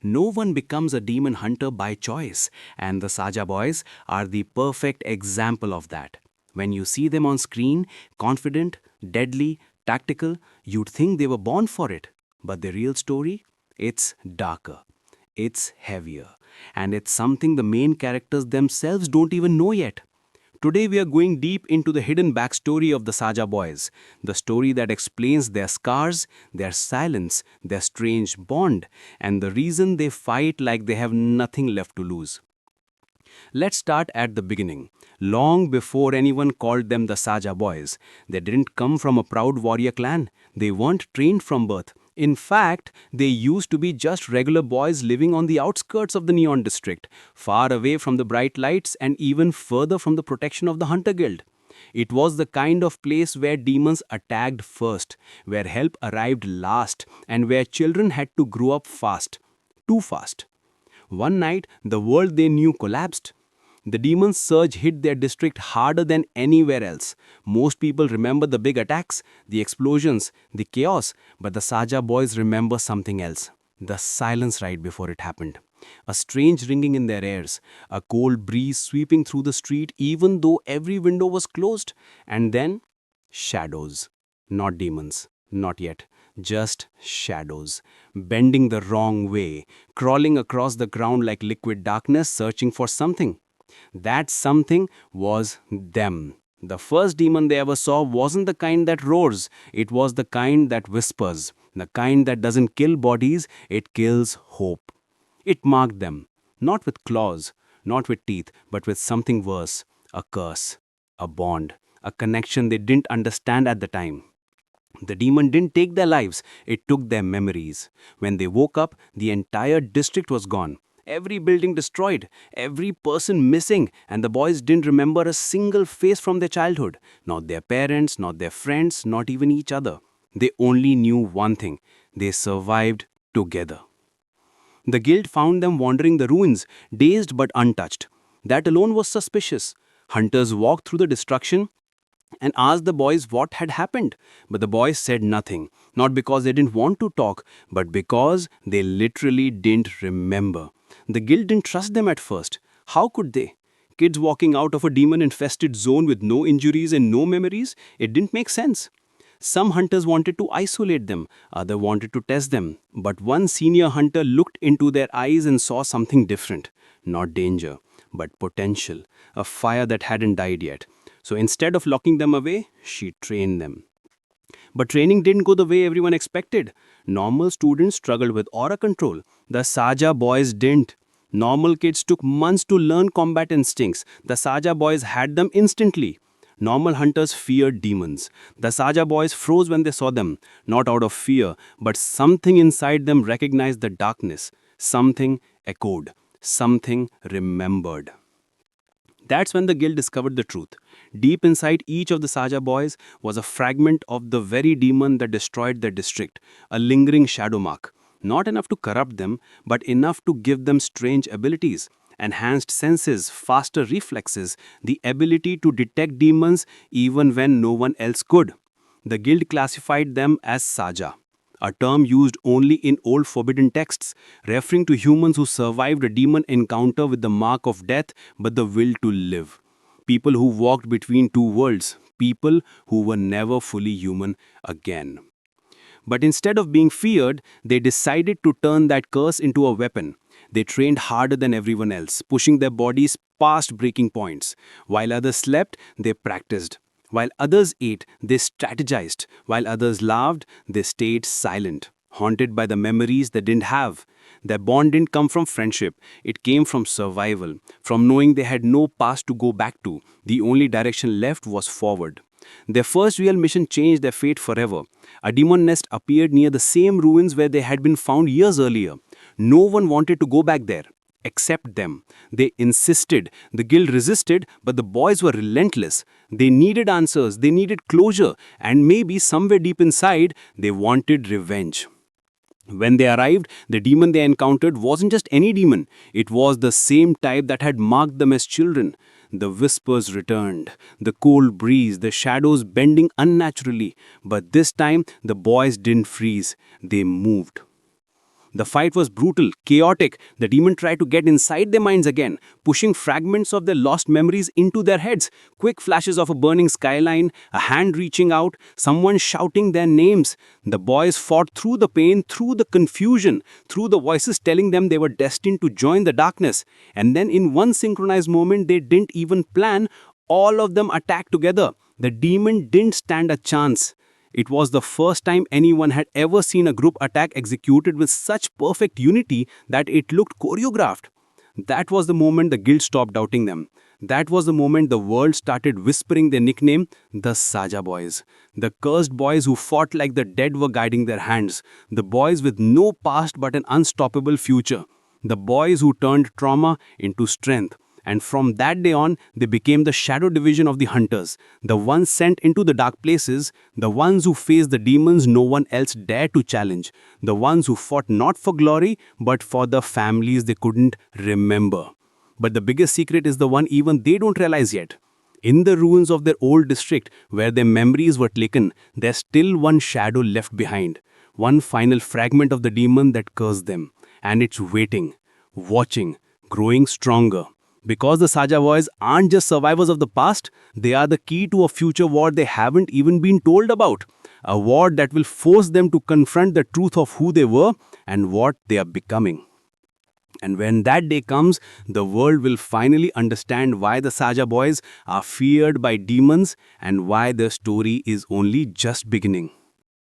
No one becomes a demon hunter by choice, and the Saja Boys are the perfect example of that. When you see them on screen, confident, deadly, tactical, you'd think they were born for it. But the real story? It's darker. It's heavier. And it's something the main characters themselves don't even know yet. Today we are going deep into the hidden backstory of the Saja Boys, the story that explains their scars, their silence, their strange bond, and the reason they fight like they have nothing left to lose. Let's start at the beginning. Long before anyone called them the Saja Boys, they didn't come from a proud warrior clan. They weren't trained from birth. In fact, they used to be just regular boys living on the outskirts of the Neon District, far away from the bright lights and even further from the protection of the Hunter Guild. It was the kind of place where demons attacked first, where help arrived last, and where children had to grow up fast. Too fast. One night, the world they knew collapsed. The demons' surge hit their district harder than anywhere else. Most people remember the big attacks, the explosions, the chaos, but the Saja boys remember something else. The silence right before it happened. A strange ringing in their ears, a cold breeze sweeping through the street even though every window was closed, and then shadows. Not demons, not yet. Just shadows, bending the wrong way, crawling across the ground like liquid darkness, searching for something. That something was them. The first demon they ever saw wasn't the kind that roars, it was the kind that whispers, the kind that doesn't kill bodies, it kills hope. It marked them, not with claws, not with teeth, but with something worse, a curse, a bond, a connection they didn't understand at the time. The demon didn't take their lives, it took their memories. When they woke up, the entire district was gone. Every building destroyed, every person missing, and the boys didn't remember a single face from their childhood. Not their parents, not their friends, not even each other. They only knew one thing: they survived together. The guild found them wandering the ruins, dazed but untouched. That alone was suspicious. Hunters walked through the destruction and asked the boys what had happened. But the boys said nothing, not because they didn't want to talk, but because they literally didn't remember. The guild didn't trust them at first. How could they? Kids walking out of a demon-infested zone with no injuries and no memories? It didn't make sense. Some hunters wanted to isolate them, others wanted to test them. But one senior hunter looked into their eyes and saw something different. Not danger, but potential, a fire that hadn't died yet. So instead of locking them away, she trained them. But training didn't go the way everyone expected. Normal students struggled with aura control. The Saja boys didn't. Normal kids took months to learn combat instincts. The Saja boys had them instantly. Normal hunters feared demons. The Saja boys froze when they saw them, not out of fear, but something inside them recognized the darkness. Something echoed. Something remembered. That's when the guild discovered the truth. Deep inside each of the Saja boys was a fragment of the very demon that destroyed their district, a lingering shadow mark. Not enough to corrupt them, but enough to give them strange abilities. Enhanced senses, faster reflexes, the ability to detect demons even when no one else could. The guild classified them as Saja, a term used only in old forbidden texts, referring to humans who survived a demon encounter with the mark of death but the will to live. People who walked between two worlds, people who were never fully human again. But instead of being feared, they decided to turn that curse into a weapon. They trained harder than everyone else, pushing their bodies past breaking points. While others slept, they practiced. While others ate, they strategized. While others laughed, they stayed silent, haunted by the memories they didn't have. Their bond didn't come from friendship. It came from survival, from knowing they had no past to go back to. The only direction left was forward. Their first real mission changed their fate forever. A demon nest appeared near the same ruins where they had been found years earlier. No one wanted to go back there, except them. They insisted. The guild resisted, but the boys were relentless. They needed answers, they needed closure, and maybe somewhere deep inside, they wanted revenge. When they arrived, the demon they encountered wasn't just any demon. It was the same type that had marked them as children. The whispers returned, the cold breeze, the shadows bending unnaturally. But this time, the boys didn't freeze. They moved. The fight was brutal, chaotic. The demon tried to get inside their minds again, pushing fragments of their lost memories into their heads. Quick flashes of a burning skyline, a hand reaching out, someone shouting their names. The boys fought through the pain, through the confusion, through the voices telling them they were destined to join the darkness. And then, in one synchronized moment they didn't even plan, all of them attacked together. The demon didn't stand a chance. It was the first time anyone had ever seen a group attack executed with such perfect unity that it looked choreographed. That was the moment the guild stopped doubting them. That was the moment the world started whispering their nickname, the Saja Boys. The cursed boys who fought like the dead were guiding their hands. The boys with no past but an unstoppable future. The boys who turned trauma into strength. And from that day on, they became the shadow division of the hunters, the ones sent into the dark places, the ones who faced the demons no one else dared to challenge, the ones who fought not for glory, but for the families they couldn't remember. But the biggest secret is the one even they don't realize yet. In the ruins of their old district, where their memories were taken, there's still one shadow left behind, one final fragment of the demon that cursed them. And it's waiting, watching, growing stronger. Because the Saja Boys aren't just survivors of the past, they are the key to a future war they haven't even been told about. A war that will force them to confront the truth of who they were and what they are becoming. And when that day comes, the world will finally understand why the Saja Boys are feared by demons and why their story is only just beginning.